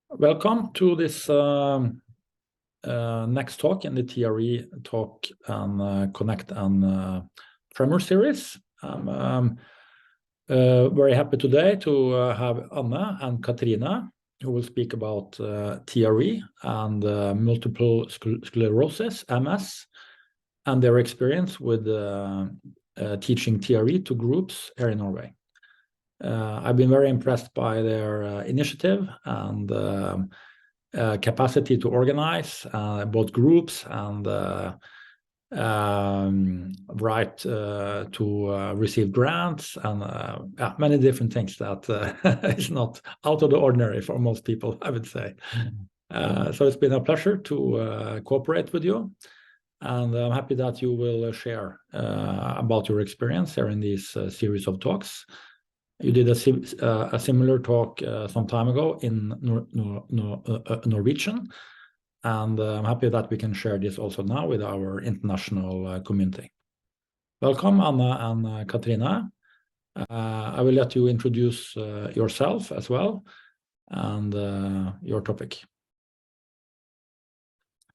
Welcome to this next talk in the TRE Talk and Connect and Tremor series. I'm very happy today to have Anne and Katrine, who will speak about TRE and multiple sclerosis, MS, and their experience with teaching TRE to groups here in Norway. I've been very impressed by their initiative and capacity to organize both groups and right to receive grants and many different things that is not out of the ordinary for most people, I would say. So it's been a pleasure to cooperate with you, and I'm happy that you will share about your experience here in this series of talks. You did a similar talk some time ago in Norwegian, and I'm happy that we can share this also now with our international community. Welcome, Anne and Katrine. I will let you introduce yourself as well and your topic.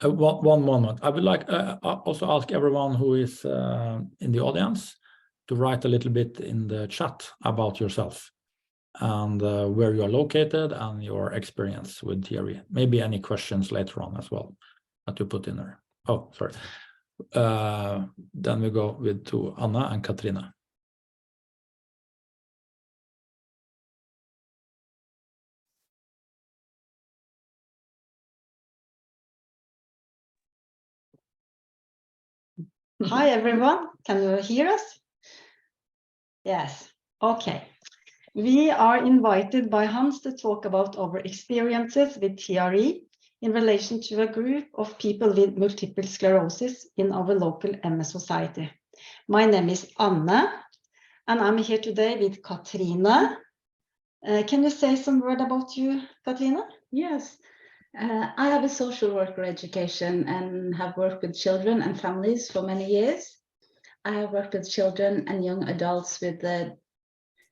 One moment. I would like also ask everyone who is in the audience to write a little bit in the chat about yourself and where you are located and your experience with TRE. Maybe any questions later on as well that you put in there. Oh, sorry. Then we go to Anne and Katrine. Hi everyone, can you hear us? Yes, okay. We are invited by Hans to talk about our experiences with TRE in relation to a group of people with multiple sclerosis in our local MS society. My name is Anne, and I'm here today with Katrine. Can you say some word about you, Katrine? Yes. I have a social worker education and have worked with children and families for many years. I have worked with children and young adults with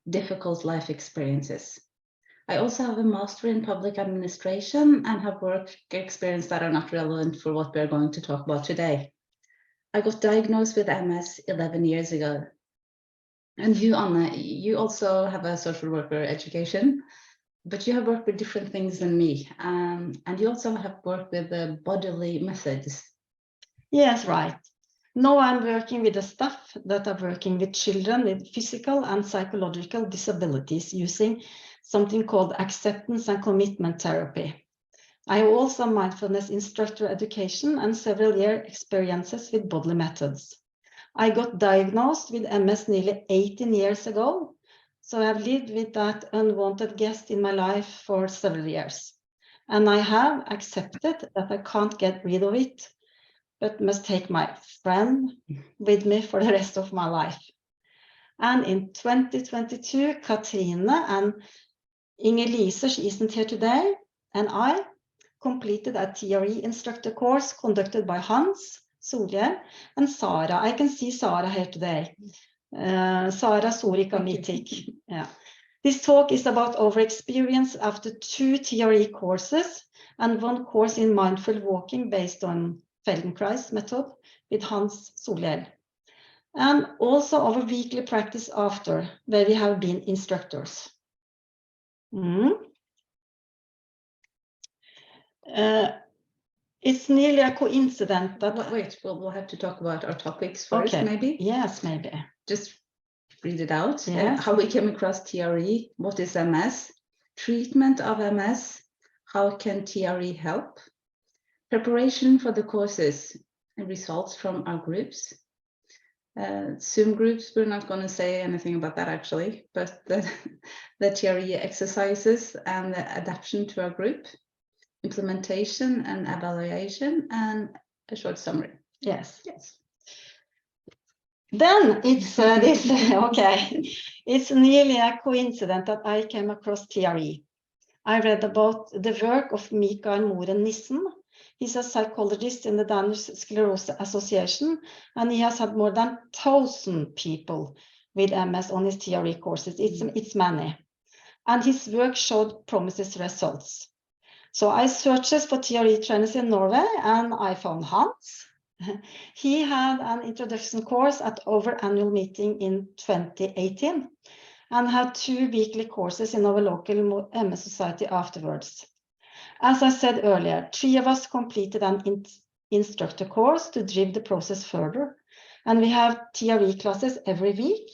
difficult life experiences. I also have a master in public administration and have work experience that are not relevant for what we're going to talk about today. I got diagnosed with MS 11 years ago. And you, Anne, you also have a social worker education, but you have worked with different things than me. And you also have worked with bodily methods. Yes, right. Now I'm working with the staff that are working with children with physical and psychological disabilities using something called acceptance and commitment therapy. I have also mindfulness instructor education and several year experiences with bodily methods. I got diagnosed with MS nearly 18 years ago, so I've lived with that unwanted guest in my life for several years. And I have accepted that I can't get rid of it, but must take my friend with me for the rest of my life. And in 2022, Katrine and Inger-Lise, she isn't here today, and I completed a TRE instructor course conducted by Hans Solhjell and Sara. I can see Sara here today. Sara Sorika Mitik. Yeah. This talk is about our experience after 2 TRE courses and 1 course in mindful walking based on Feldenkrais method with Hans Solhjell, and also our weekly practice after, where we have been instructors. It's nearly a coincidence that... Wait, we'll have to talk about our topics first, okay. Maybe? Yes, maybe. Just read it out. Yes. How we came across TRE, what is MS, treatment of MS, how can TRE help, preparation for the courses and results from our groups. Zoom groups, we're not going to say anything about that actually, but the TRE exercises and the adaptation to our group, implementation and evaluation, and a short summary. Yes. Yes. Then it's okay. It's nearly a coincidence that I came across TRE. I read about the work of Mikael Moren Nissen. He's a psychologist in the Danish Sclerosis Association, and he has had more than 1,000 people with MS on his TRE courses. It's many. And his work showed promising results. So I searched for TRE trainers in Norway and I found Hans. He had an introduction course at our annual meeting in 2018 and had 2 weekly courses in our local MS society afterwards. As I said earlier, 3 of us completed an instructor course to drive the process further. And we have TRE classes every week.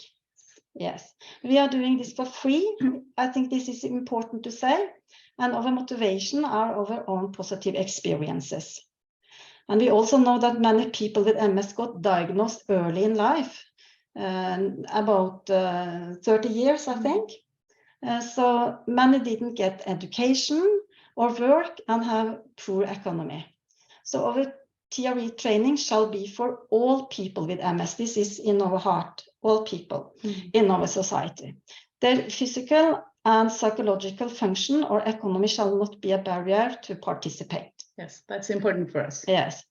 Yes, we are doing this for free. I think this is important to say. And our motivation are our own positive experiences. And we also know that many people with MS got diagnosed early in life, about 30 years, I think. So many didn't get education or work and have poor economy. So our TRE training shall be for all people with MS. This is in our heart, all people in our society. Their physical and psychological function or economy shall not be a barrier to participate. Yes, that's important for us. Yes.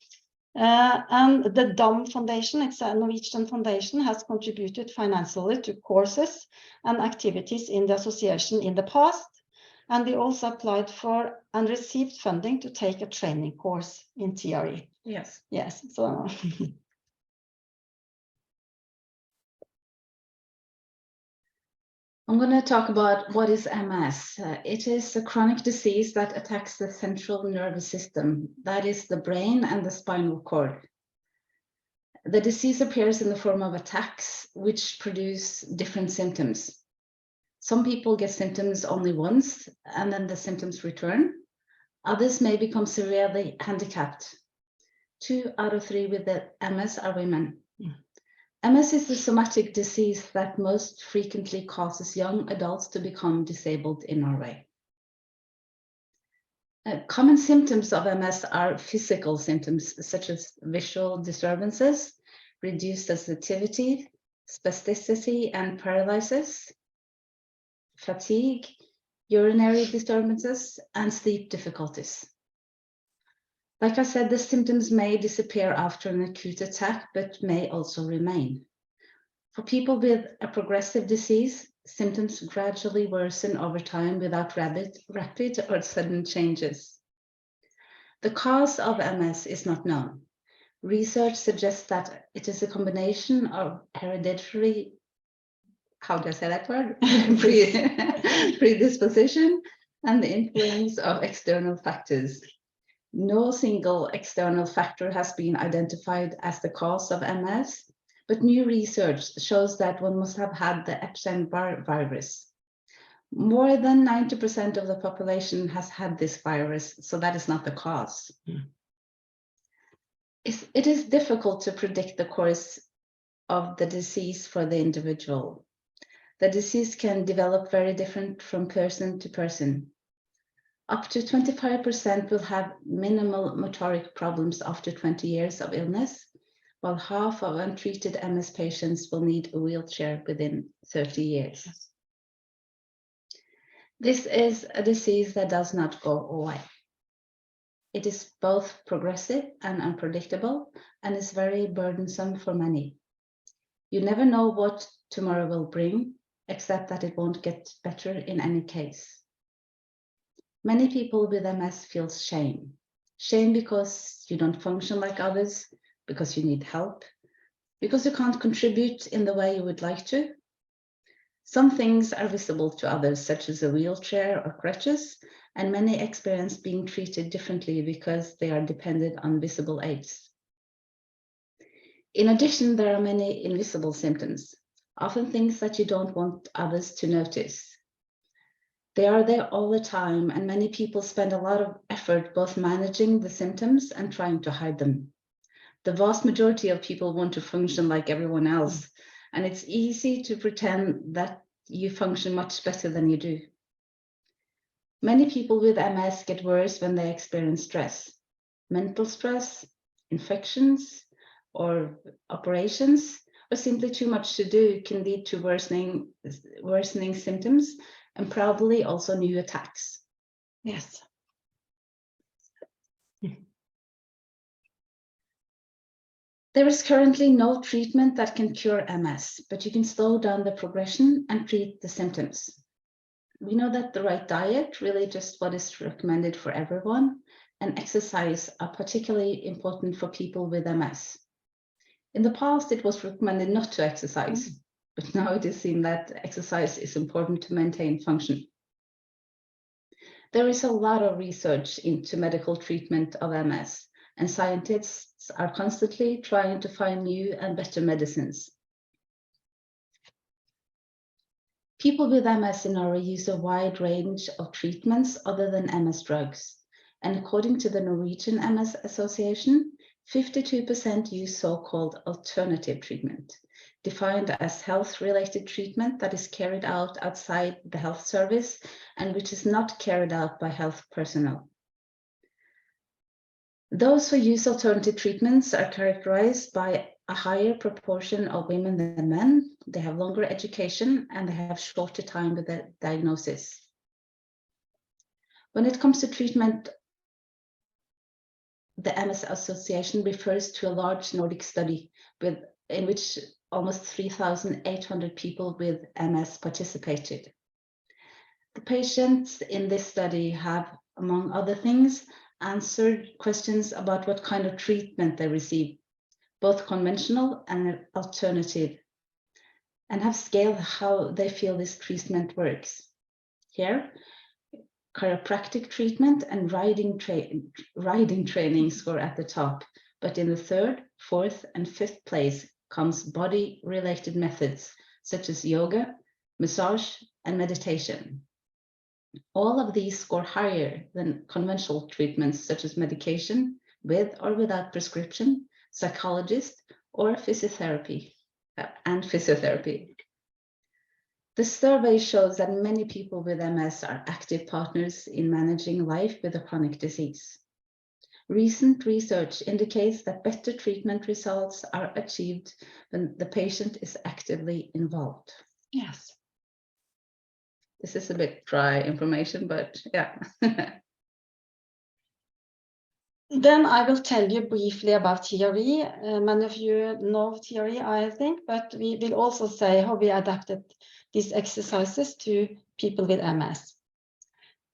And the DAM Foundation, it's a Norwegian foundation, has contributed financially to courses and activities in the association in the past. And we also applied for and received funding to take a training course in TRE. Yes. Yes. So I'm going to talk about what is MS. It is a chronic disease that attacks the central nervous system, that is the brain and the spinal cord. The disease appears in the form of attacks, which produce different symptoms. Some people get symptoms only once, and then the symptoms return. Others may become severely handicapped. 2 out of 3 with the MS are women. MS is the somatic disease that most frequently causes young adults to become disabled in Norway. Common symptoms of MS are physical symptoms such as visual disturbances, reduced sensitivity, spasticity and paralysis, fatigue, urinary disturbances, and sleep difficulties. Like I said, the symptoms may disappear after an acute attack, but may also remain. For people with a progressive disease, symptoms gradually worsen over time without rapid or sudden changes. The cause of MS is not known. Research suggests that it is a combination of hereditary, how do I say that word? Predisposition and the influence of external factors. No single external factor has been identified as the cause of MS, but new research shows that one must have had the Epstein-Barr virus. More than 90% of the population has had this virus, so that is not the cause. It is difficult to predict the course of the disease for the individual. The disease can develop very different from person to person. Up to 25% will have minimal motoric problems after 20 years of illness, while half of untreated MS patients will need a wheelchair within 30 years. This is a disease that does not go away. It is both progressive and unpredictable, and is very burdensome for many. You never know what tomorrow will bring, except that it won't get better in any case. Many people with MS feel shame. Shame because you don't function like others, because you need help, because you can't contribute in the way you would like to. Some things are visible to others, such as a wheelchair or crutches, and many experience being treated differently because they are dependent on visible aids. In addition, there are many invisible symptoms, often things that you don't want others to notice. They are there all the time, and many people spend a lot of effort both managing the symptoms and trying to hide them. The vast majority of people want to function like everyone else, and it's easy to pretend that you function much better than you do. Many people with MS get worse when they experience stress. Mental stress, infections, or operations, or simply too much to do can lead to worsening symptoms, and probably also new attacks. yes. There is currently no treatment that can cure MS, but you can slow down the progression and treat the symptoms. We know that the right diet, really just what is recommended for everyone, and exercise are particularly important for people with MS. In the past, it was recommended not to exercise, but now it is seen that exercise is important to maintain function. There is a lot of research into medical treatment of MS, and scientists are constantly trying to find new and better medicines. People with MS in Norway use a wide range of treatments other than MS drugs. And according to the Norwegian MS Association, 52% use so-called alternative treatment, defined as health-related treatment that is carried out outside the health service and which is not carried out by health personnel. Those who use alternative treatments are characterized by a higher proportion of women than men. They have longer education and they have shorter time with the diagnosis. When it comes to treatment, the MS Association refers to a large Nordic study in which almost 3,800 people with MS participated. The patients in this study have, among other things, answered questions about what kind of treatment they receive, both conventional and alternative, and have scaled how they feel this treatment works. Here, chiropractic treatment and riding training score at the top, but in the third, fourth, and fifth place comes body-related methods such as yoga, massage, and meditation. All of these score higher than conventional treatments such as medication with or without prescription, psychologist, or physiotherapy. The survey shows that many people with MS are active partners in managing life with a chronic disease. Recent research indicates that better treatment results are achieved when the patient is actively involved. Yes. This is a bit dry information, but yeah. Then I will tell you briefly about TRE. Many of you know TRE, I think, but we will also say how we adapted these exercises to people with MS.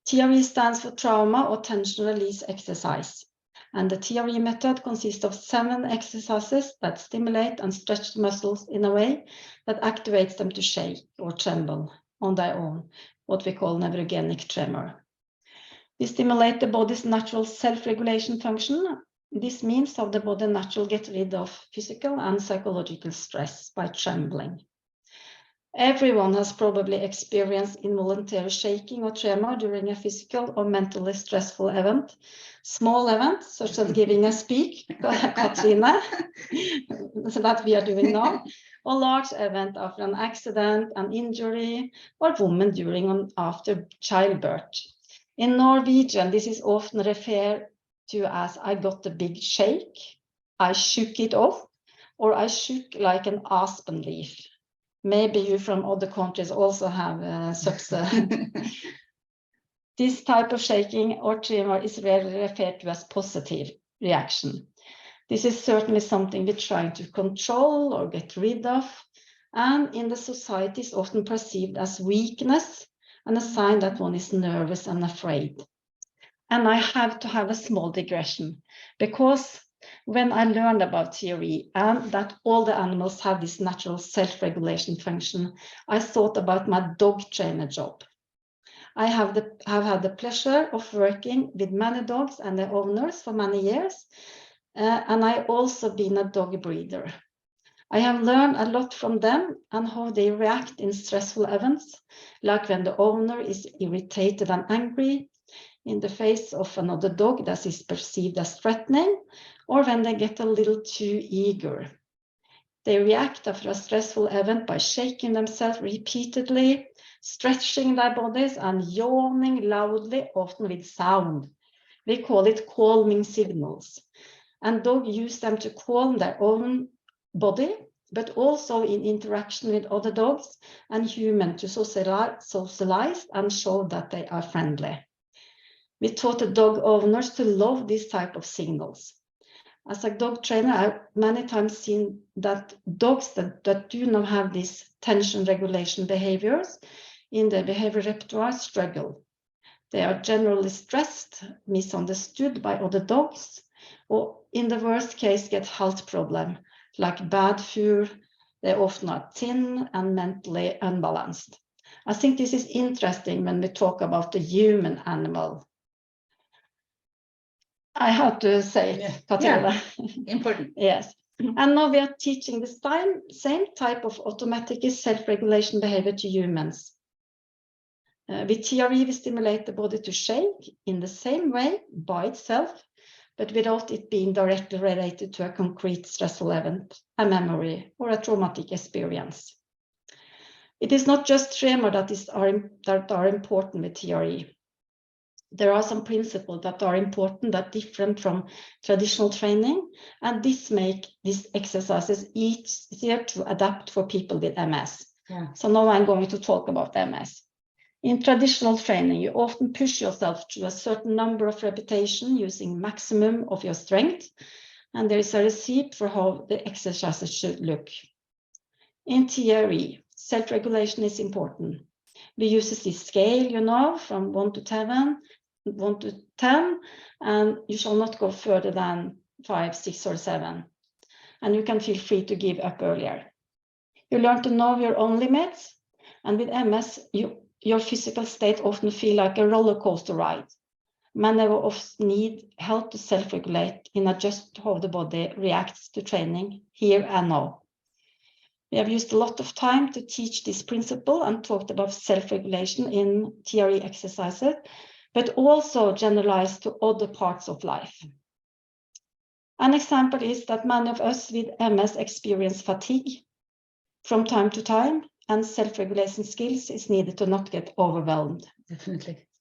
TRE stands for Trauma or Tension Release Exercise. And the TRE method consists of 7 exercises that stimulate and stretch the muscles in a way that activates them to shake or tremble on their own, what we call neurogenic tremor. We stimulate the body's natural self-regulation function. This means how the body naturally gets rid of physical and psychological stress by trembling. Everyone has probably experienced involuntary shaking or tremor during a physical or mentally stressful event. Small events, such as giving a speech, Katrine, so that we are doing now, or large event after an accident, an injury, or woman during and after childbirth. In Norwegian, this is often referred to as I got a big shake, I shook it off, or I shook like an aspen leaf. Maybe you from other countries also have such This type of shaking or tremor is rarely referred to as positive reaction. This is certainly something we're trying to control or get rid of, and in the society is often perceived as weakness and a sign that one is nervous and afraid. And I have to have a small digression, because when I learned about TRE and that all the animals have this natural self-regulation function, I thought about my dog trainer job. I have had the pleasure of working with many dogs and their owners for many years, and I also been a dog breeder. I have learned a lot from them and how they react in stressful events, like when the owner is irritated and angry in the face of another dog that is perceived as threatening, or when they get a little too eager. They react after a stressful event by shaking themselves repeatedly, stretching their bodies, and yawning loudly, often with sound. We call it calming signals. And dogs use them to calm their own body, but also in interaction with other dogs and humans to socialize and show that they are friendly. We taught the dog owners to love this type of signals. As a dog trainer, I've many times seen that dogs that do not have these tension regulation behaviors in their behavior repertoire struggle. They are generally stressed, misunderstood by other dogs, or in the worst case get health problem, like bad food. They often are thin and mentally unbalanced. I think this is interesting when we talk about the human animal. I have to say it, Katrine. Yeah. Important. Yes. And now we are teaching the same type of automatic self-regulation behavior to humans. With TRE, we stimulate the body to shake in the same way by itself, but without it being directly related to a concrete stressful event, a memory, or a traumatic experience. It is not just tremor that are important with TRE. There are some principles that are important that are different from traditional training, and this makes these exercises easier to adapt for people with MS. Yeah. So now I'm going to talk about MS. In traditional training, you often push yourself to a certain number of repetitions using maximum of your strength, and there is a receipt for how the exercises should look. In TRE, self-regulation is important. We use this scale, from 1 to 10, and you shall not go further than 5, 6, or 7. And you can feel free to give up earlier. You learn to know your own limits, and with MS, your physical state often feels like a roller coaster ride. Many of us need help to self-regulate in adjust how the body reacts to training here and now. We have used a lot of time to teach this principle and talked about self-regulation in TRE exercises, but also generalized to other parts of life. An example is that many of us with MS experience fatigue from time to time, and self-regulation skills is needed to not get overwhelmed.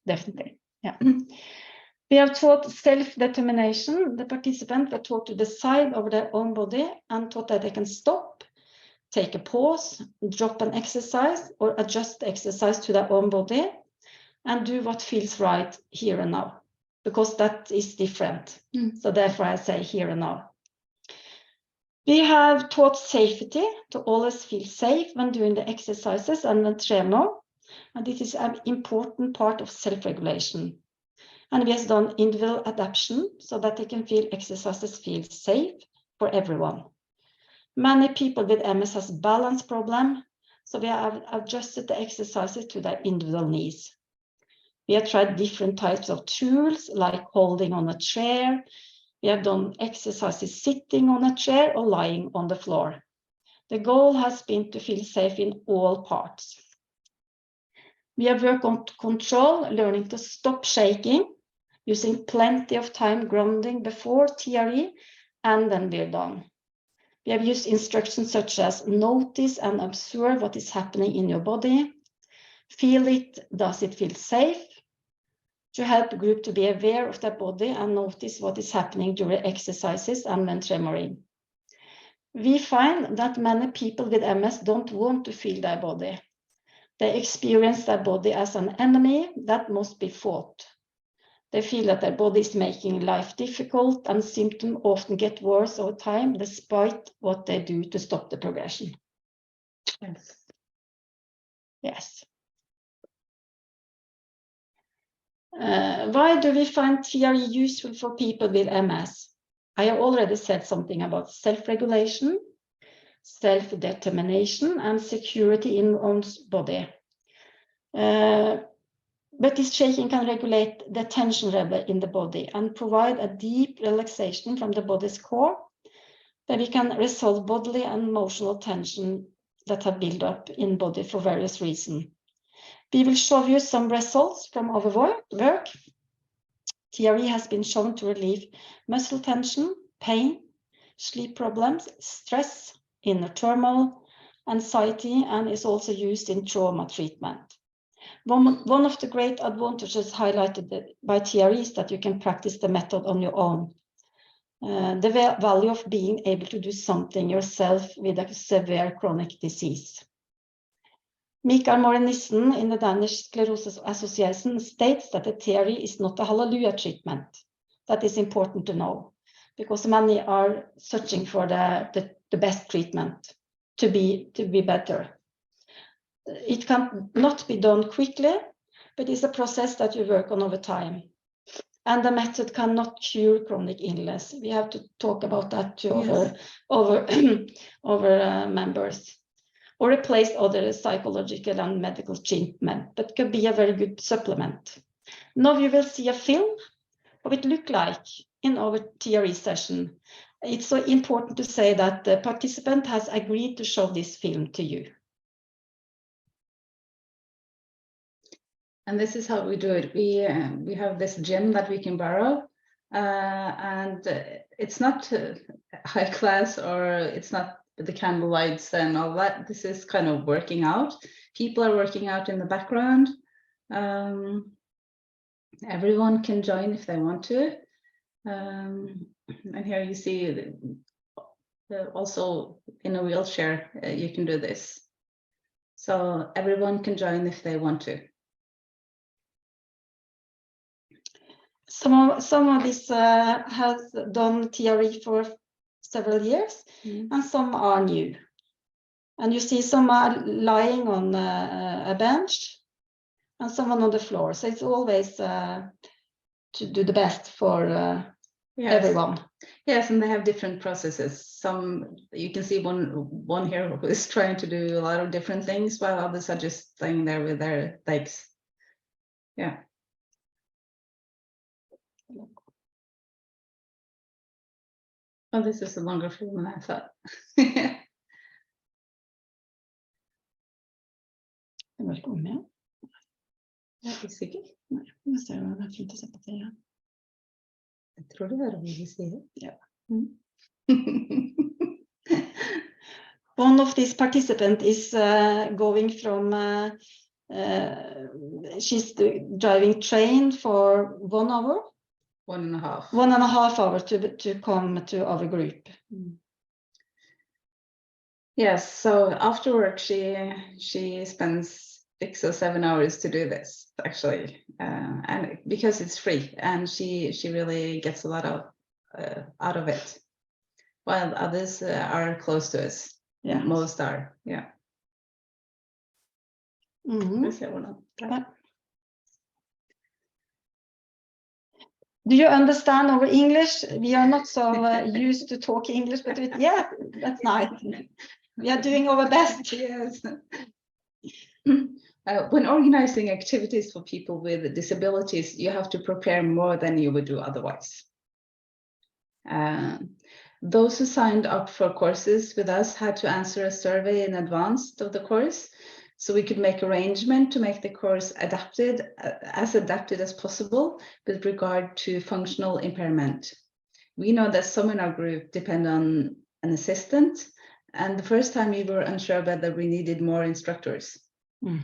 Definitely, yeah. We have taught self-determination. The participants were taught to decide over their own body and taught that they can stop, take a pause, drop an exercise, or adjust the exercise to their own body and do what feels right here and now, because that is different. So therefore I say here and now. We have taught safety, to always feel safe when doing the exercises and when tremor, and this is an important part of self-regulation. And we have done individual adaptation so that they can feel exercises feel safe for everyone. Many people with MS has balance problem, so we have adjusted the exercises to their individual needs. We have tried different types of tools, like holding on a chair. We have done exercises sitting on a chair or lying on the floor. The goal has been to feel safe in all parts. We have worked on control, learning to stop shaking, using plenty of time grounding before TRE, and then we're done. We have used instructions such as notice and observe what is happening in your body. Feel it, does it feel safe? To help the group to be aware of their body and notice what is happening during exercises and when tremoring. We find that many people with MS don't want to feel their body. They experience their body as an enemy that must be fought. They feel that their body is making life difficult, and symptoms often get worse over time despite what they do to stop the progression. Yes. Why do we find TRE useful for people with MS? I have already said something about self-regulation, self-determination, and security in one's body. But this shaking can regulate the tension level in the body and provide a deep relaxation from the body's core, that we can resolve bodily and emotional tension that have built up in body for various reasons. We will show you some results from our work. TRE has been shown to relieve muscle tension, pain, sleep problems, stress, inner turmoil, anxiety, and is also used in trauma treatment. One of the great advantages highlighted by TRE is that you can practice the method on your own. The value of being able to do something yourself with a severe chronic disease. Mikael Morenissen in the Danish Sclerosis Association states that the TRE is not a hallelujah treatment. That is important to know, because many are searching for the best treatment to be better. it can not be done quickly, but it's a process that you work on over time. And the method cannot cure chronic illness. We have to talk about that to our members, or replace other psychological and medical treatment, but could be a very good supplement. Now you will see a film of it look like in our TRE session. It's so important to say that the participant has agreed to show this film to you. And this is how we do it. We have this gym that we can borrow, and it's not high class, or it's not the candle lights and all that. This is kind of working out. People are working out in the background. Everyone can join if they want to. And here you see also in a wheelchair, you can do this. So everyone can join if they want to. Some of this has done TRE for several years, and some are new. And you see some are lying on a bench and someone on the floor. So it's always to do the best for everyone. Yes, and they have different processes. Some, you can see one here who is trying to do a lot of different things, while others are just staying there with their legs. Yeah. Oh, this is a longer film than I thought. Jeg er sikker. Jeg ser det er fint å se på det, ja. Jeg tror det er det vi sier. Ja. One of these participants is going from, she's driving train for 1 hour. 1.5. 1.5 hours to come to our group. Yes, so after work she spends 6 or 7 hours to do this, actually, and because it's free, and she really gets a lot of out of it, while others are close to us. Yeah, most are. Yeah. Do you understand our English? We are not so used to talk English, but yeah, that's nice. We are doing our best. Yes. When organizing activities for people with disabilities, you have to prepare more than you would do otherwise. Those who signed up for courses with us had to answer a survey in advance of the course, so we could make arrangement to make the course adapted as possible with regard to functional impairment. We know that some in our group depend on an assistant, and the first time we were unsure whether we needed more instructors. We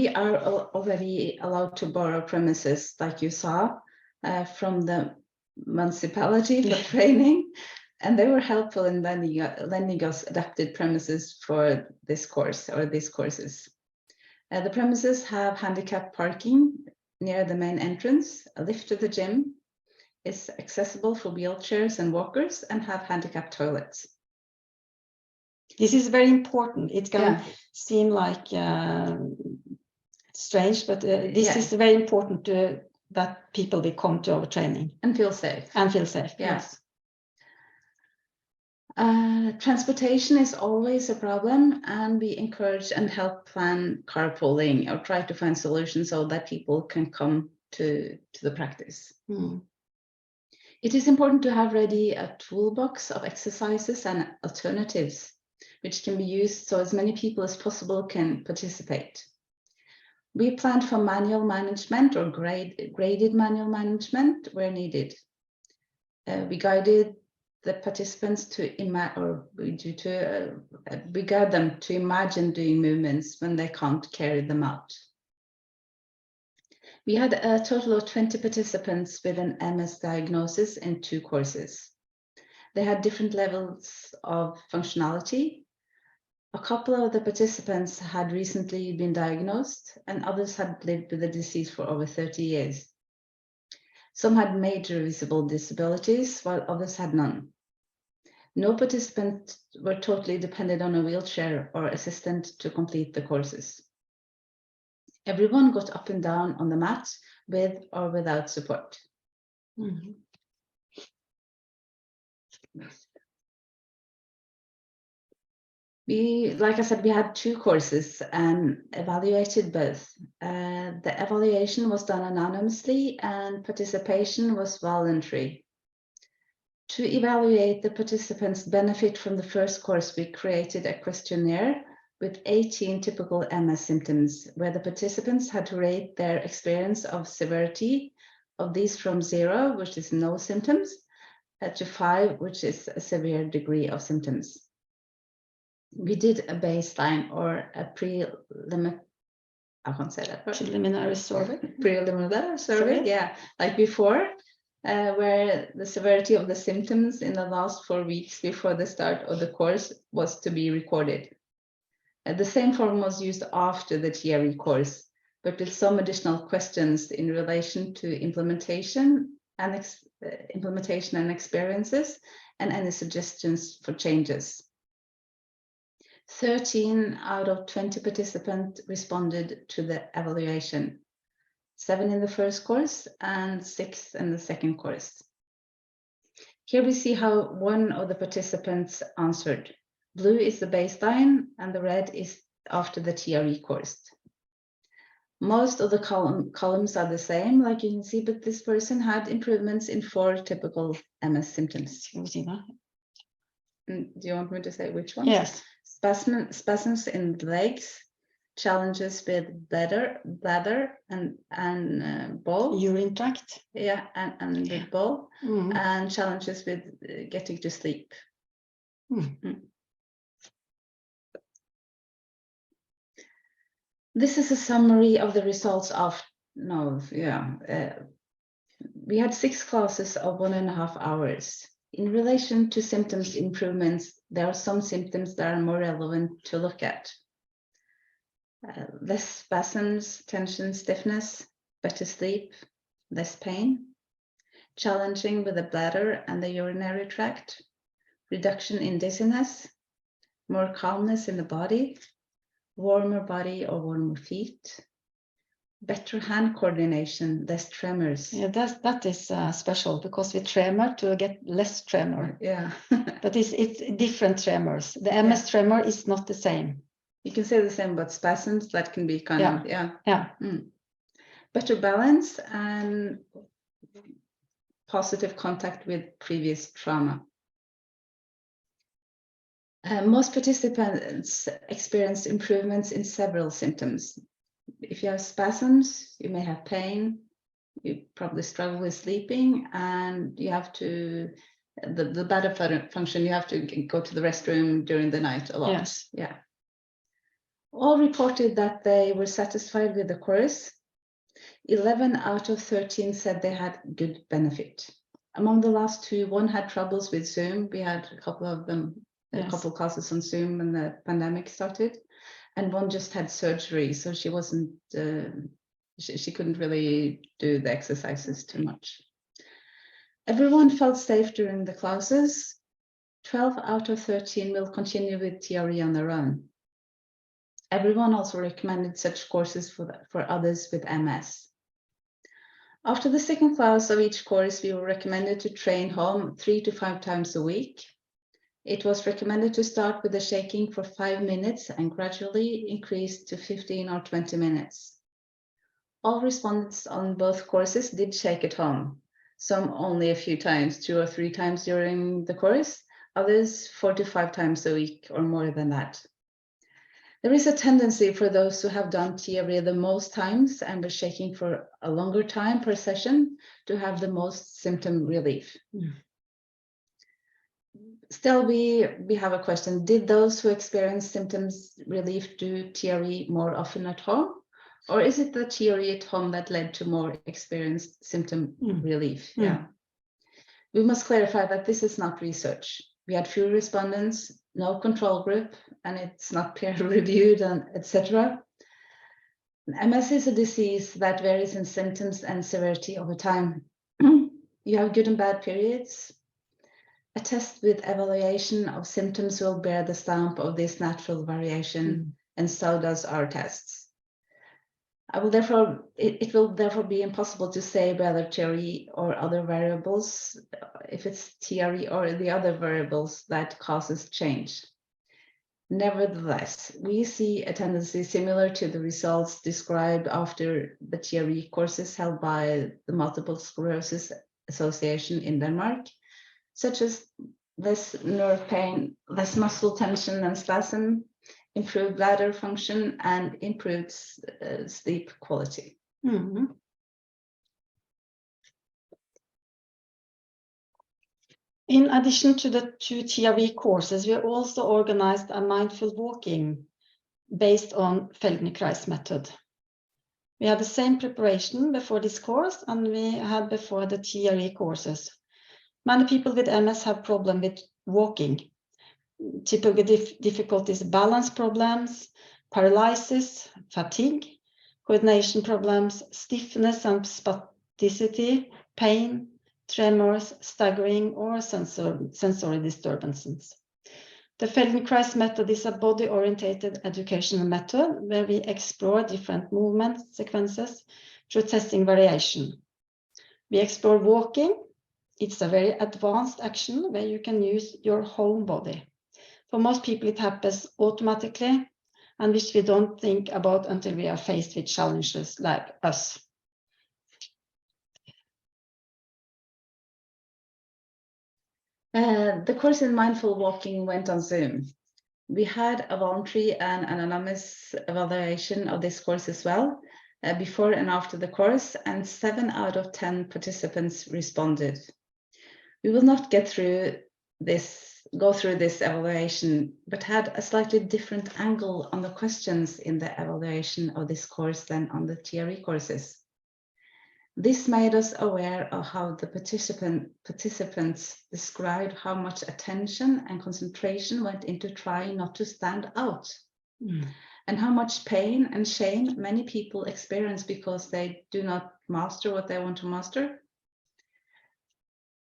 are already allowed to borrow premises, like you saw, from the municipality for training, and they were helpful in lending us adapted premises for this course, or these courses. The premises have handicap parking near the main entrance, a lift to the gym, is accessible for wheelchairs and walkers, and have handicap toilets. This is very important. It can seem like strange, but this is very important that people will come to our training. And feel safe. And feel safe, yes. Transportation is always a problem, and we encourage and help plan carpooling or try to find solutions so that people can come to the practice. It is important to have ready a toolbox of exercises and alternatives, which can be used so as many people as possible can participate. We planned for manual management or graded manual management where needed. We guided the participants we guide them to imagine doing movements when they can't carry them out. We had a total of 20 participants with an MS diagnosis in 2 courses. They had different levels of functionality. A couple of the participants had recently been diagnosed, and others had lived with the disease for over 30 years. Some had major visible disabilities, while others had none. No participants were totally dependent on a wheelchair or assistant to complete the courses. Everyone got up and down on the mat with or without support. Mhm. Like I said, we had 2 courses and evaluated both. The evaluation was done anonymously and participation was voluntary. To evaluate the participants' benefit from the first course, we created a questionnaire with 18 typical MS symptoms, where the participants had to rate their experience of severity of these from 0, which is no symptoms, to 5, which is a severe degree of symptoms. We did a baseline or a preliminary survey, yeah, like before, where the severity of the symptoms in the last 4 weeks before the start of the course was to be recorded. The same form was used after the TRE course, but with some additional questions in relation to implementation and experiences and any suggestions for changes. 13 out of 20 participants responded to the evaluation, 7 in the first course and 6 in the second course. Here we see how one of the participants answered. Blue is the baseline and the red is after the TRE course. Most of the columns are the same, like you can see, but this person had improvements in 4 typical MS symptoms. Do you want me to say which ones? Yes. Spasms in the legs, challenges with bladder and ball. Urine tract. Yeah, and with ball, and challenges with getting to sleep. This is a summary of the results of, we had 6 classes of 1.5 hours. In relation to symptoms improvements, there are some symptoms that are more relevant to look at. Less spasms, tension, stiffness, better sleep, less pain, challenging with the bladder and the urinary tract, reduction in dizziness, more calmness in the body, warmer body or warmer feet, better hand coordination, less tremors. Yeah, that is special, because with tremor to get less tremor. Yeah. But it's different tremors. The MS tremor is not the same. You can say the same about spasms, that can be kind of, Yeah. Better balance and positive contact with previous trauma. Most participants experienced improvements in several symptoms. If you have spasms, you may have pain, you probably struggle with sleeping, and you have to, the bladder function, you have to go to the restroom during the night a lot. Yes. Yeah. All reported that they were satisfied with the course. 11 out of 13 said they had good benefit. Among the last 2, one had troubles with Zoom. We had a couple of them, a couple of classes on Zoom when the pandemic started, and one just had surgery, so she wasn't, she couldn't really do the exercises too much. Everyone felt safe during the classes. 12 out of 13 will continue with TRE on their own. Everyone also recommended such courses for others with MS. After the second class of each course, we were recommended to train home 3 to 5 times a week. It was recommended to start with the shaking for 5 minutes and gradually increase to 15 or 20 minutes. All respondents on both courses did shake at home, some only a few times, 2 or 3 times during the course, others 4 to 5 times a week or more than that. There is a tendency for those who have done TRE the most times and were shaking for a longer time per session to have the most symptom relief. Still, we have a question. Did those who experience symptoms relief do TRE more often at home? Or is it the TRE at home that led to more experienced symptom relief? Yeah. We must clarify that this is not research. We had few respondents, no control group, and it's not peer reviewed, and etc. MS is a disease that varies in symptoms and severity over time. You have good and bad periods. A test with evaluation of symptoms will bear the stamp of this natural variation, and so does our tests. It will therefore be impossible to say whether TRE or other variables, if it's TRE or the other variables that causes change. Nevertheless, we see a tendency similar to the results described after the TRE courses held by the Multiple Sclerosis Association in Denmark, such as less nerve pain, less muscle tension and spasm, improved bladder function, and improved sleep quality. In addition to the 2 TRE courses, we also organized a mindful walking based on Feldenkrais method. We had the same preparation before this course and we had before the TRE courses. Many people with MS have problem with walking. Typical difficulties, balance problems, paralysis, fatigue, coordination problems, stiffness and spasticity, pain, tremors, staggering, or sensory disturbances. The Feldenkrais method is a body-oriented educational method where we explore different movement sequences through testing variation. We explore walking. It's a very advanced action where you can use your whole body. For most people, it happens automatically, and which we don't think about until we are faced with challenges like us. The course in mindful walking went on Zoom. We had a voluntary and anonymous evaluation of this course as well, before and after the course, and 7 out of 10 participants responded. We will not go through this evaluation, but had a slightly different angle on the questions in the evaluation of this course than on the TRE courses. This made us aware of how the participants described how much attention and concentration went into trying not to stand out, and how much pain and shame many people experience because they do not master what they want to master.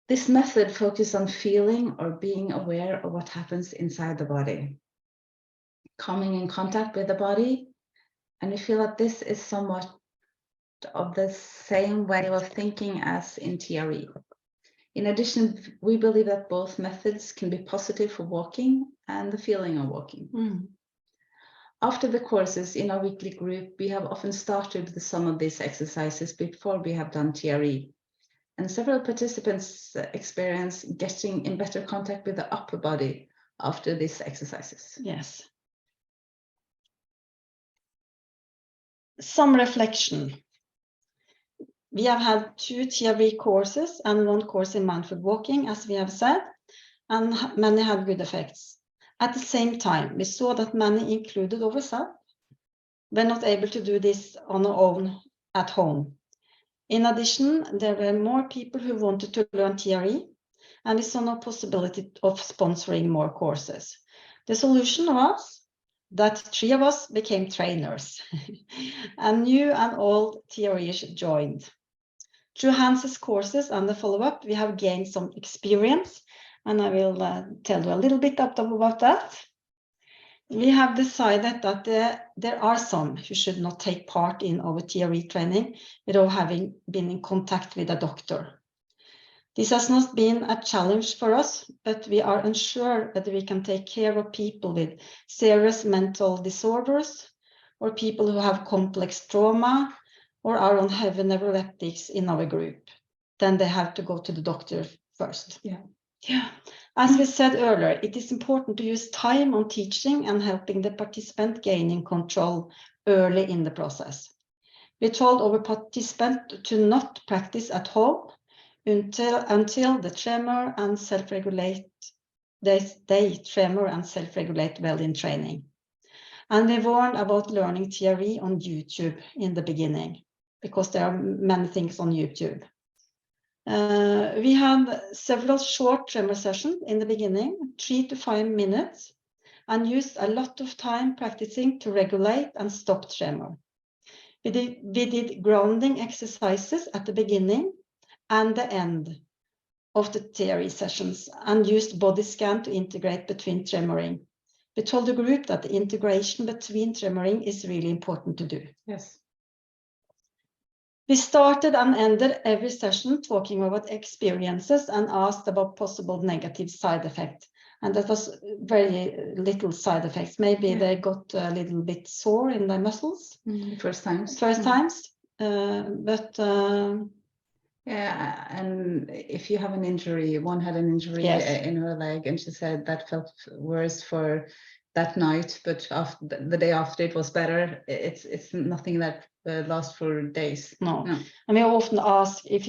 This method focuses on feeling or being aware of what happens inside the body, coming in contact with the body, and we feel that this is somewhat of the same way of thinking as in TRE. In addition, we believe that both methods can be positive for walking and the feeling of walking. After the courses in our weekly group, we have often started with some of these exercises before we have done TRE. And several participants experience getting in better contact with the upper body after these exercises. Yes. Some reflection. We have had 2 TRE courses and 1 course in mindful walking, as we have said, and many had good effects. At the same time, we saw that many, included ourselves, were not able to do this on their own at home. In addition, there were more people who wanted to learn TRE, and we saw no possibility of sponsoring more courses. The solution was that 3 of us became trainers, and new and old TREs joined. Through Hans's courses and the follow-up, we have gained some experience, and I will tell you a little bit about that. We have decided that there are some who should not take part in our TRE training without having been in contact with a doctor. This has not been a challenge for us, but we are unsure whether we can take care of people with serious mental disorders, or people who have complex trauma, or are on heavy neuroleptics in our group. Then they have to go to the doctor first. Yeah. As we said earlier, it is important to use time on teaching and helping the participant gaining control early in the process. We told our participants to not practice at home until the tremor and self-regulate, they tremor and self-regulate well in training. And we warned about learning TRE on YouTube in the beginning, because there are many things on YouTube. We had several short tremor sessions in the beginning, 3 to 5 minutes, and used a lot of time practicing to regulate and stop tremor. We did grounding exercises at the beginning and the end, of the TRE sessions and used body scan to integrate between tremoring. We told the group that the integration between tremoring is really important to do. Yes. We started and ended every session talking about experiences and asked about possible negative side effects. And that was very little side effects. Maybe they got a little bit sore in their muscles. First times. Yeah, and if you have an injury, one had an injury in her leg, and she said that felt worse for that night, but after the day after it was better. It's nothing that lasts for days. No. And we often ask if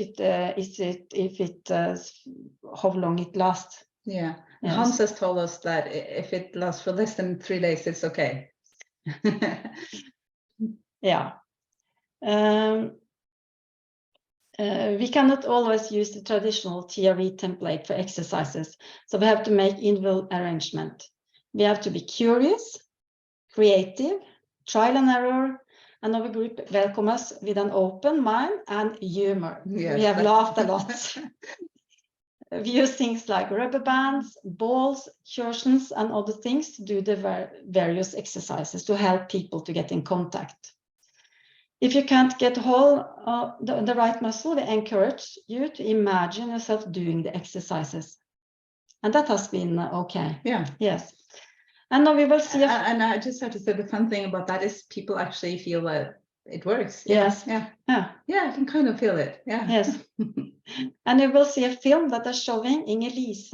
how long it lasts. Yeah, Hans has told us that if it lasts for less than 3 days, it's okay. Yeah. We cannot always use the traditional TRE template for exercises, so we have to make individual arrangement. We have to be curious, creative, trial and error, and our group welcome us with an open mind and humor. Yes, we have laughed a lot. We use things like rubber bands, balls, cushions, and other things to do the various exercises to help people to get in contact. If you can't get hold of the right muscle, we encourage you to imagine yourself doing the exercises. And that has been okay. Yeah. Yes. And now we will see. And I just have to say the fun thing about that is people actually feel that it works. Yes. Yeah, I can kind of feel it. Yeah. Yes. And you will see a film that is showing Inger-Lise,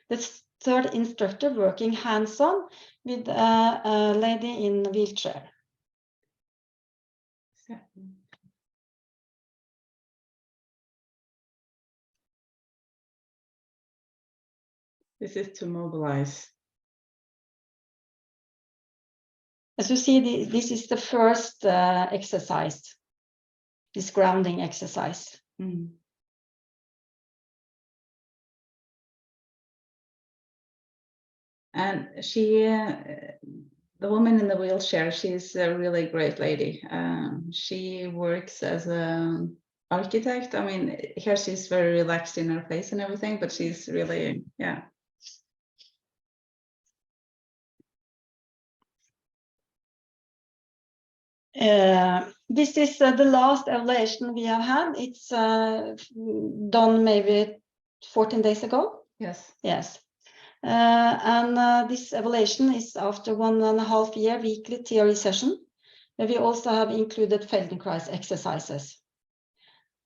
the third instructor, working hands-on with a lady in a wheelchair. This is to mobilize. As you see, this is the first exercise, this grounding exercise. Mm. And she, the woman in the wheelchair, she's a really great lady. She works as an architect. I mean, here she's very relaxed in her face and everything, but she's really, yeah. This is the last evaluation we have had. It's done maybe 14 days ago. Yes. Yes. And this evaluation is after 1.5 year weekly TRE session, where we also have included Feldenkrais exercises.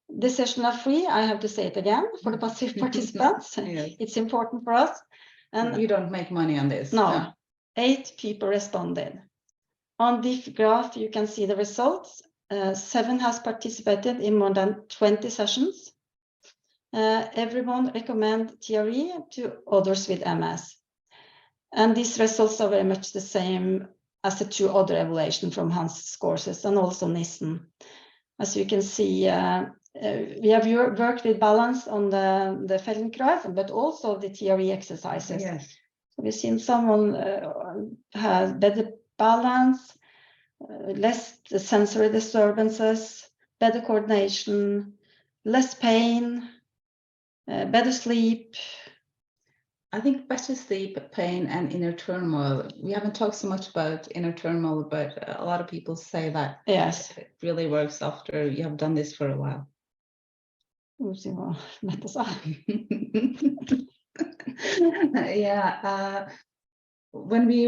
The sessions are free. I have to say it again for the passive participants. Yes. It's important for us. And you don't make money on this. No. 8 people responded. On this graph, you can see the results. 7 has participated in more than 20 sessions. Everyone recommend TRE to others with MS. And these results are very much the same as the 2 other evaluations from Hans' courses and also Nissen. As you can see, we have worked with balance on the Feldenkrais, but also the TRE exercises. Yes. So we've seen someone has better balance, less sensory disturbances, better coordination, less pain, better sleep. I think better sleep, pain, and inner turmoil. We haven't talked so much about inner turmoil, but a lot of people say that Yes. it really works after you have done this for a while. Yeah. When we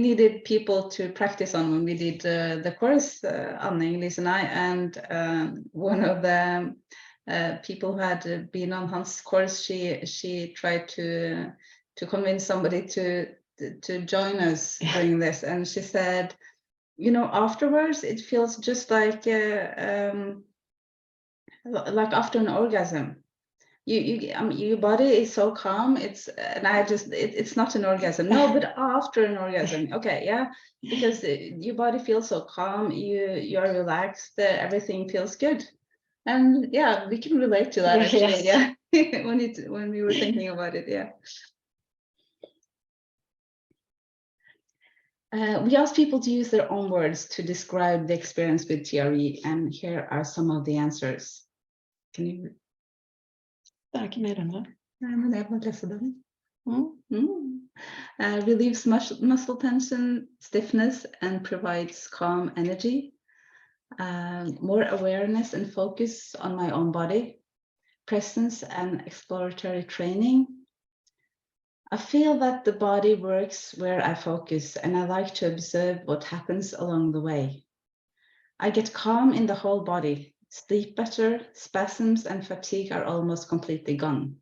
needed people to practice on when we did the course, Anne, Lise and I, and one of the people who had been on Hans' course, she tried to convince somebody to join us doing this, and she said, you know, afterwards it feels just like after an orgasm. Your body is so calm. It's not an orgasm. No, but after an orgasm, okay, yeah, because your body feels so calm. You are relaxed. Everything feels good, and yeah, we can relate to that actually. Yes. Yeah, when we were thinking about it, yeah. We asked people to use their own words to describe the experience with TRE, and here are some of the answers. Can you? Det ikke mer enn det. Nei, men jeg må lese den. Relieves muscle tension, stiffness, and provides calm energy. More awareness and focus on my own body. Presence and exploratory training. I feel that the body works where I focus, and I like to observe what happens along the way. I get calm in the whole body, sleep better, spasms and fatigue are almost completely gone.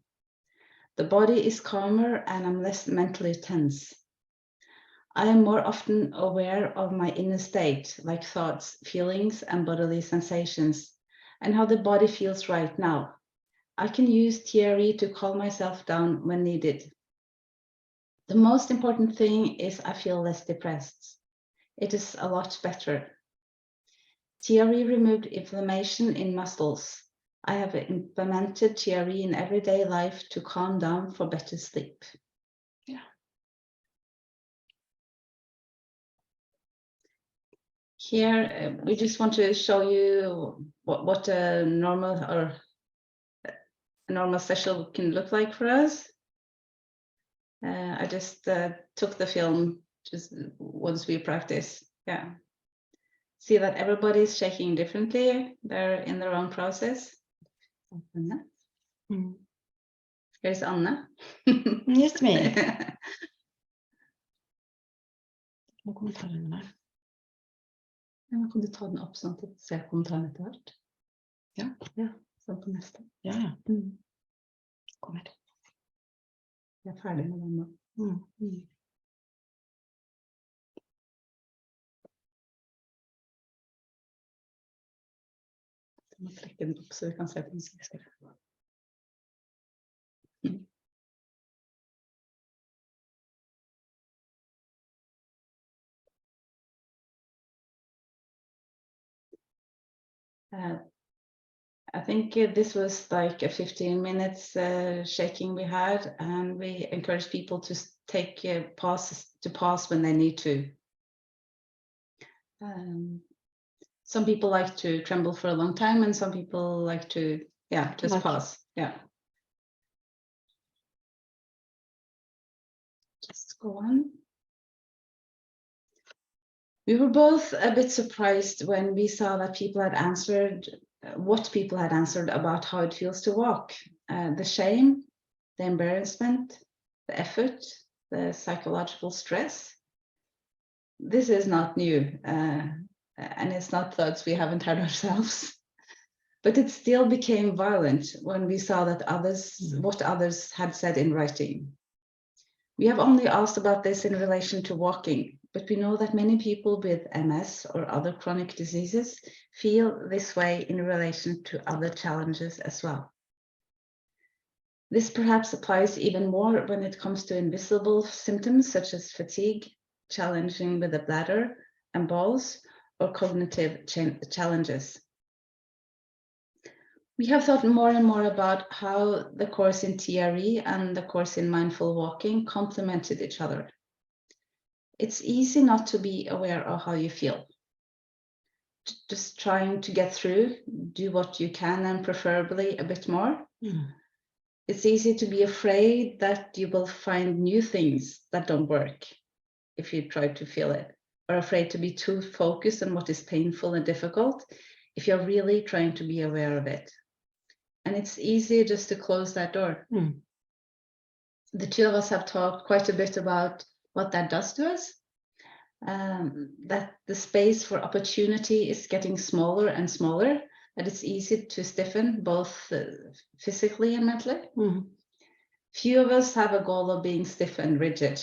The body is calmer and I'm less mentally tense. I am more often aware of my inner state, like thoughts, feelings, and bodily sensations, and how the body feels right now. I can use TRE to calm myself down when needed. The most important thing is I feel less depressed. It is a lot better. TRE removed inflammation in muscles. I have implemented TRE in everyday life to calm down for better sleep. Yeah. Here, we just want to show you what a normal session can look like for us. I just took the film just once we practice. Yeah. See that everybody's shaking differently. They're in their own process. Here's Anne. Just me. Noen kommentarer der. Ja, kan du ta den opp sånn at du ser kommentaren etter hvert? Ja. Sånn på neste. Ja. Kom her. Jeg er ferdig med den nå. Jeg må trekke den opp så vi kan se på den skriftskrift. I think this was like a 15 minutes shaking we had, and we encourage people to take pause when they need to. Some people like to tremble for a long time, and some people like to, just pause. Yeah. Just go on. We were both a bit surprised when we saw that people had answered what people had answered about how it feels to walk. The shame, the embarrassment, the effort, the psychological stress. This is not new, and it's not thoughts we haven't had ourselves. But it still became violent when we saw that what others had said in writing. We have only asked about this in relation to walking, but we know that many people with MS or other chronic diseases feel this way in relation to other challenges as well. This perhaps applies even more when it comes to invisible symptoms such as fatigue, challenging with the bladder and bowels, or cognitive challenges. We have thought more and more about how the course in TRE and the course in mindful walking complemented each other. It's easy not to be aware of how you feel. Just trying to get through, do what you can, and preferably a bit more. It's easy to be afraid that you will find new things that don't work if you try to feel it, or afraid to be too focused on what is painful and difficult if you're really trying to be aware of it. And it's easy just to close that door. The two of us have talked quite a bit about what that does to us, that the space for opportunity is getting smaller and smaller, that it's easy to stiffen both physically and mentally. Few of us have a goal of being stiff and rigid,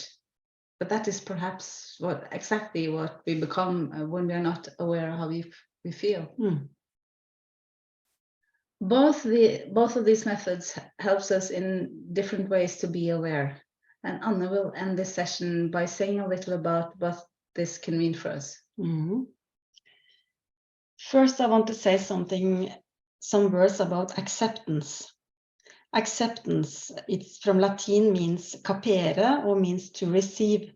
but that is perhaps exactly what we become when we are not aware of how we feel. Both of these methods helps us in different ways to be aware. And Anne will end this session by saying a little about what this can mean for us. First, I want to say some words about acceptance. Acceptance, it's from Latin, means capere, or means to receive.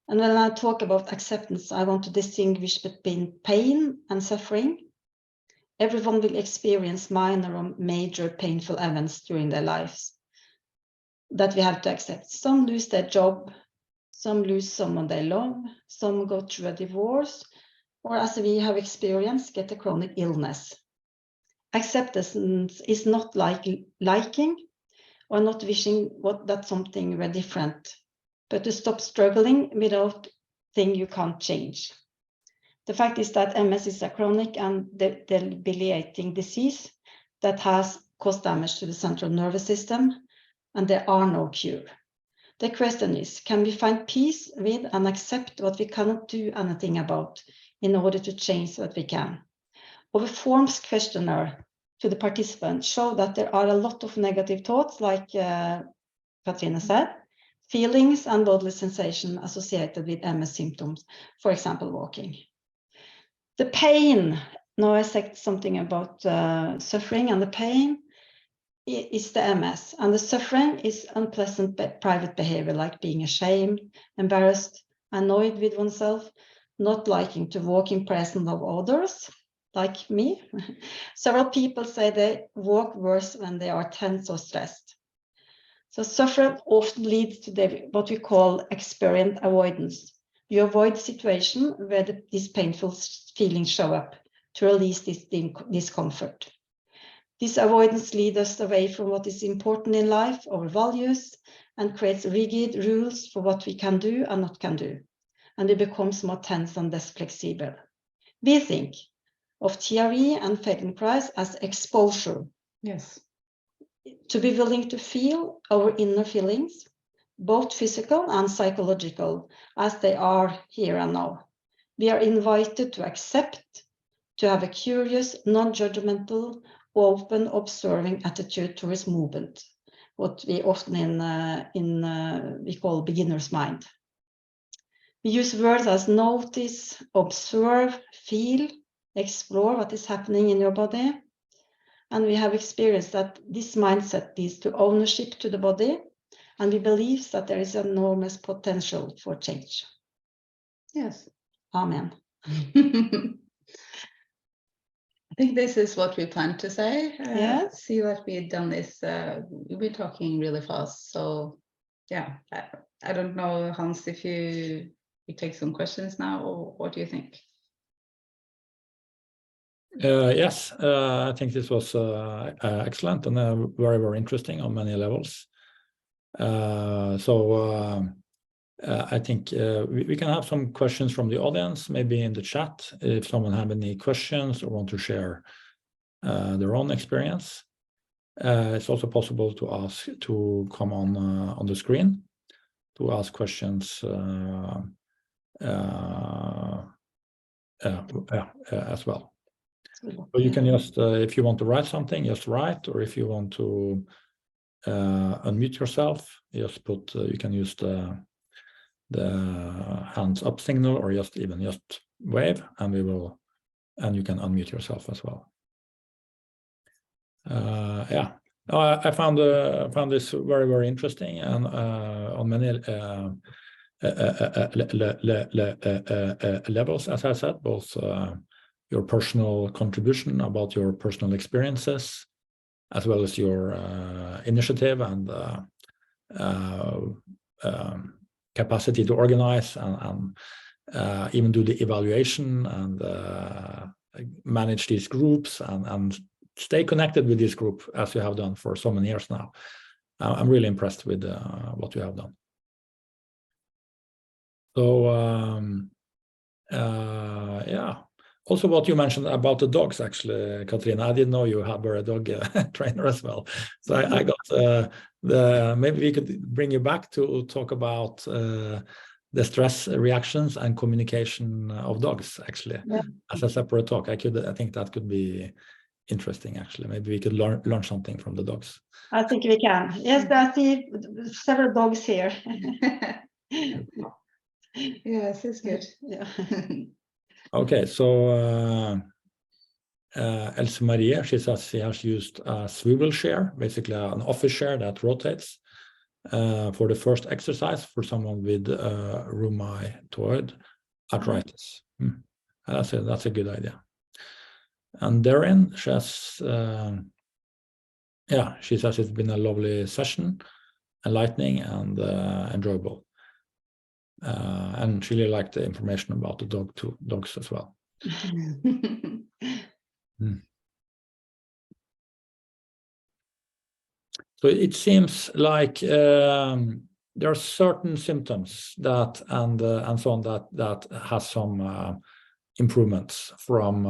And when I talk about acceptance, I want to distinguish between pain and suffering. everyone will experience minor or major painful events during their lives that we have to accept. Some lose their job, some lose someone they love, some go through a divorce, or as we have experienced, get a chronic illness. Acceptance is not like liking or not wishing that something were different, but to stop struggling without thing you can't change. The fact is that MS is a chronic and debilitating disease that has caused damage to the central nervous system, and there are no cure. The question is, can we find peace with and accept what we cannot do anything about in order to change what we can? Our forms questionnaire to the participants show that there are a lot of negative thoughts, like Katrine said, feelings and bodily sensation associated with MS symptoms, for example, walking. The pain, now I said something about suffering, and the pain is the MS, and the suffering is unpleasant private behavior like being ashamed, embarrassed, annoyed with oneself, not liking to walk in presence of others, like me. Several people say they walk worse when they are tense or stressed. So suffering often leads to what we call experience avoidance. You avoid situation where these painful feelings show up to release this discomfort. This avoidance leads us away from what is important in life, our values, and creates rigid rules for what we can do and not can do. And it becomes more tense and less flexible. We think of TRE and Feldenkrais as exposure. Yes. To be willing to feel our inner feelings, both physical and psychological, as they are here and now. We are invited to accept, to have a curious, non-judgmental, open, observing attitude towards movement, what we often we call beginner's mind. We use words as notice, observe, feel, explore what is happening in your body. And we have experienced that this mindset leads to ownership to the body, and we believe that there is enormous potential for change. Yes. Amen. I think this is what we plan to say. Yes. See that we've done this. We'll be talking really fast. So yeah, I don't know, Hans, if you take some questions now, or what do you think? Yes, I think this was excellent and very, very interesting on many levels. I think we can have some questions from the audience, maybe in the chat, if someone have any questions or want to share their own experience. It's also possible to ask to come on the screen to ask questions as well. So you can just, if you want to write something, just write, or if you want to unmute yourself, just put, you can use the hands up signal, or just wave, and and you can unmute yourself as well. Yeah, I found this very, very interesting, and on many levels, as I said, both your personal contribution about your personal experiences, as well as your initiative and capacity to organize and even do the evaluation and manage these groups and stay connected with this group as you have done for so many years now. I'm really impressed with what you have done. So yeah. Also, what you mentioned about the dogs, actually, Katrine, I didn't know you were a dog trainer as well. So I got maybe we could bring you back to talk about the stress reactions and communication of dogs, actually, as a separate talk. I think that could be interesting, actually. Maybe we could learn something from the dogs. I think we can. Yes, I see several dogs here. Yes, it's good. Yeah. Okay, so Else Marie, she says she has used a swivel chair, basically an office chair that rotates, for the first exercise for someone with rheumatoid arthritis. That's a good idea. And Darren, she says it's been a lovely session, enlightening and enjoyable. And she really liked the information about the dogs as well. So it seems like there are certain symptoms that and so on that has some improvements from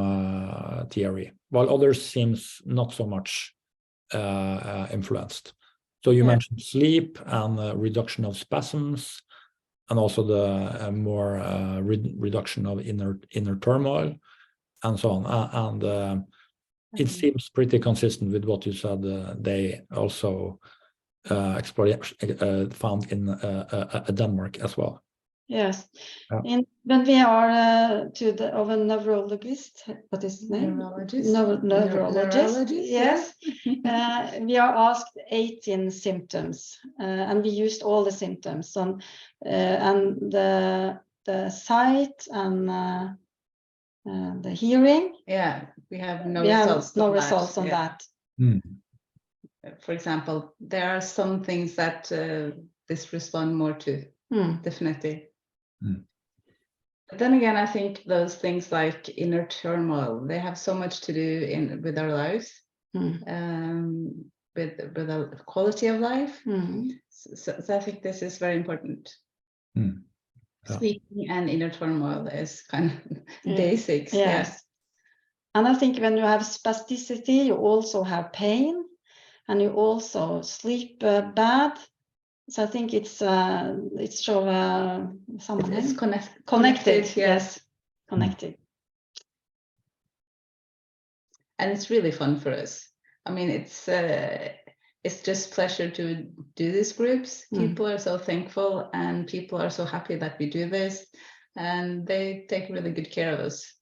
TRE, while others seems not so much influenced. So you mentioned sleep and reduction of spasms, and also the more reduction of inner turmoil, and so on. And it seems pretty consistent with what you said. They also found in Denmark as well. Yes. Yeah. When we are of a neurologist, what is his name? Neurologist. Yes. We are asked 18 symptoms, and we used all the symptoms and the sight and the hearing. Yeah, we have no results on that. For example, there are some things that this respond more to, definitely. But then again, I think those things like inner turmoil, they have so much to do with our lives, with the quality of life. So I think this is very important. Sleeping and inner turmoil is kind of basics. Yes. And I think when you have spasticity, you also have pain, and you also sleep bad. So I think it's connected. Yes, connected. And it's really fun for us. I mean, it's just pleasure to do these groups. People are so thankful, and people are so happy that we do this, and they take really good care of us.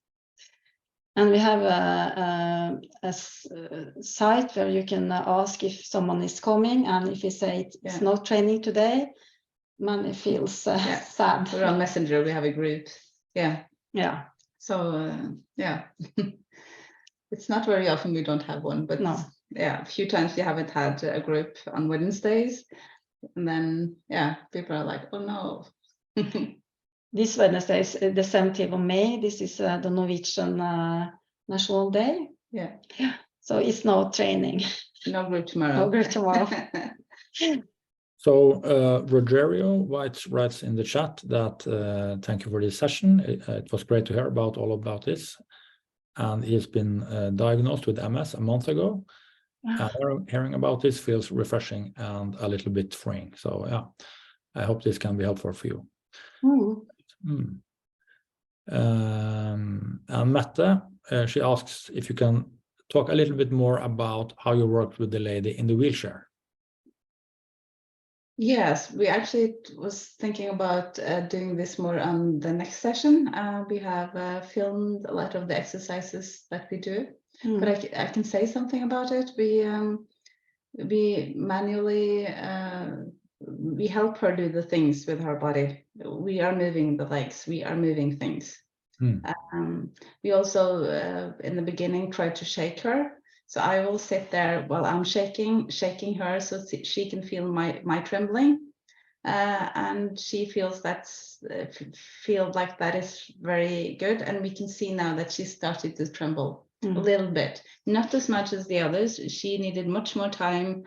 And we have a site where you can ask if someone is coming, and if you say it's no training today, man feels sad. We're on Messenger, we have a group. Yeah. So it's not very often we don't have one, but a few times we haven't had a group on Wednesdays, and then people are like, oh no. This Wednesday is the 17th of May. This is the Norwegian National Day. Yeah. So it's no training. No group tomorrow. No group tomorrow. So Rogerio writes in the chat that thank you for this session. It was great to hear all about this. And he's been diagnosed with MS a month ago. Hearing about this feels refreshing and a little bit freeing. So I hope this can be helpful for you. And Mette, she asks if you can talk a little bit more about how you worked with the lady in the wheelchair. Yes, we actually was thinking about doing this more on the next session. We have filmed a lot of the exercises that we do, but I can say something about it. We manually we help her do the things with her body. We are moving the legs, we are moving things. We also in the beginning try to shake her. So I will sit there while I'm shaking her, so she can feel my trembling, and she feels like that is very good. And we can see now that she started to tremble a little bit, not as much as the others. She needed much more time.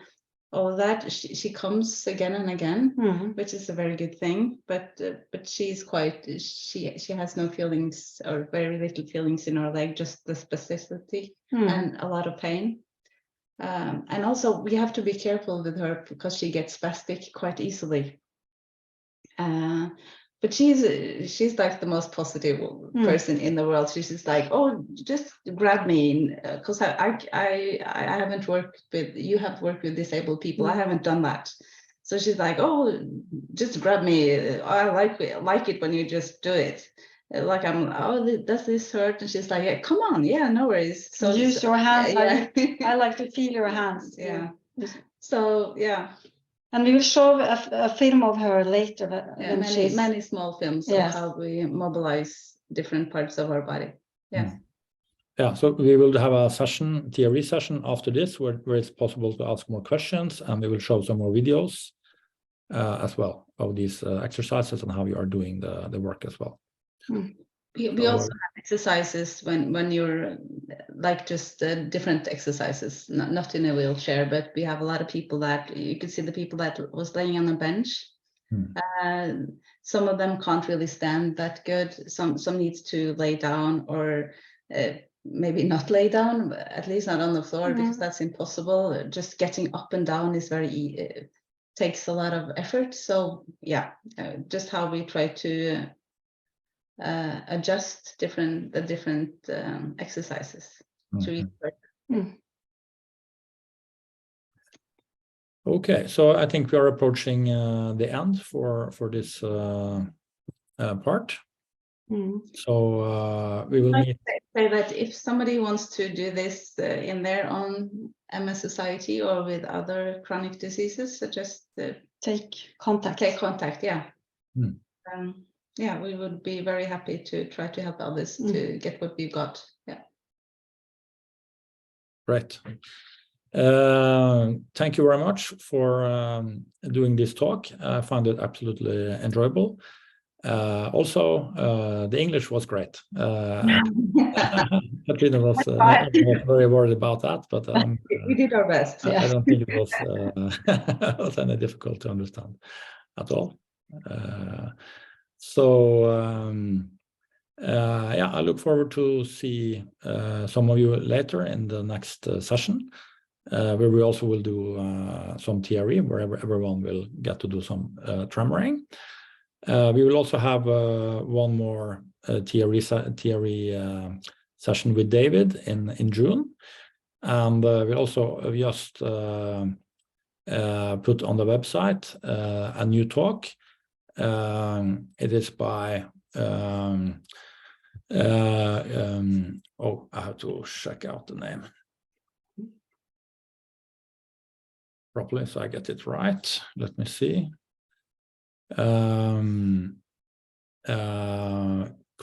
All of that, she comes again and again, which is a very good thing. But she's she has no feelings, or very little feelings in her leg, just the spasticity and a lot of pain. And also we have to be careful with her because she gets spastic quite easily. But she's like the most positive person in the world. She's just like, oh, just grab me, because I haven't worked with, you have worked with disabled people. I haven't done that. So she's like, oh, just grab me. I like it when you just do it. Like does this hurt? And she's like, yeah, come on, no worries. So use your hands. I like to feel your hands. So and we will show a film of her later. Many small films of how we mobilize different parts of our body. Yeah, so we will have a session, TRE session after this, where it's possible to ask more questions, and we will show some more videos as well of these exercises and how you are doing the work as well. We also have exercises when you're like just different exercises, not in a wheelchair, but we have a lot of people that you could see the people that was laying on a bench. Some of them can't really stand that good. Some needs to lay down or maybe not lay down, but at least not on the floor because that's impossible. Just getting up and down is takes a lot of effort. So yeah, just how we try to adjust the different exercises to each person. Okay, so I think we are approaching the end for this part. So we will meet. Say that if somebody wants to do this in their own MS society or with other chronic diseases, just take contact. Take contact, yeah. Yeah, we would be very happy to try to help others to get what we've got. Yeah. Right. Thank you very much for doing this talk. I found it absolutely enjoyable. Also, the English was great. Katrine was very worried about that, but we did our best. I don't think it was, was any difficult to understand at all. Yeah, I look forward to see some of you later in the next session, where we also will do some TRE, where everyone will get to do some tremoring. We will also have one more TRE session with David in June, and we'll also just put on the website a new talk. It is by oh, I have to check out the name properly so I get it right. Let me see.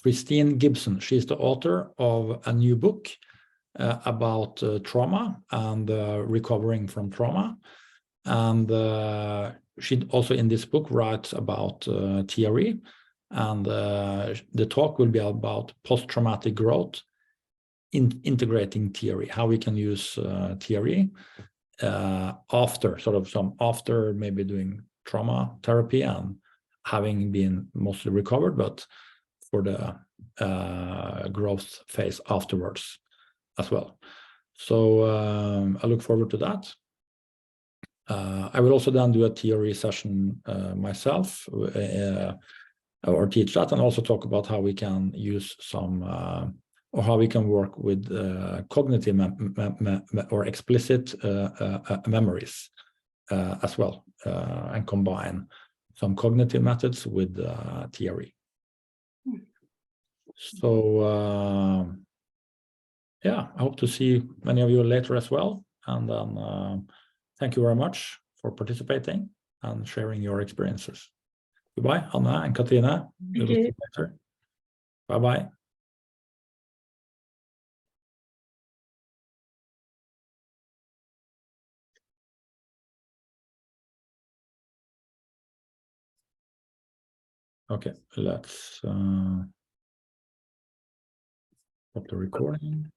Christine Gibson, she's the author of a new book about trauma and recovering from trauma. And she also in this book writes about TRE, and the talk will be about post-traumatic growth, integrating TRE, how we can use TRE after maybe doing trauma therapy and having been mostly recovered, but for the growth phase afterwards as well. So I look forward to that. I will also then do a TRE session myself, or teach that, and also talk about how we can use some, or how we can work with cognitive or explicit memories as well, and combine some cognitive methods with TRE. So yeah, I hope to see many of you later as well. And then thank you very much for participating and sharing your experiences. Goodbye, Anna and Katrine. We will see you later. Bye-bye. Okay, let's stop the recording.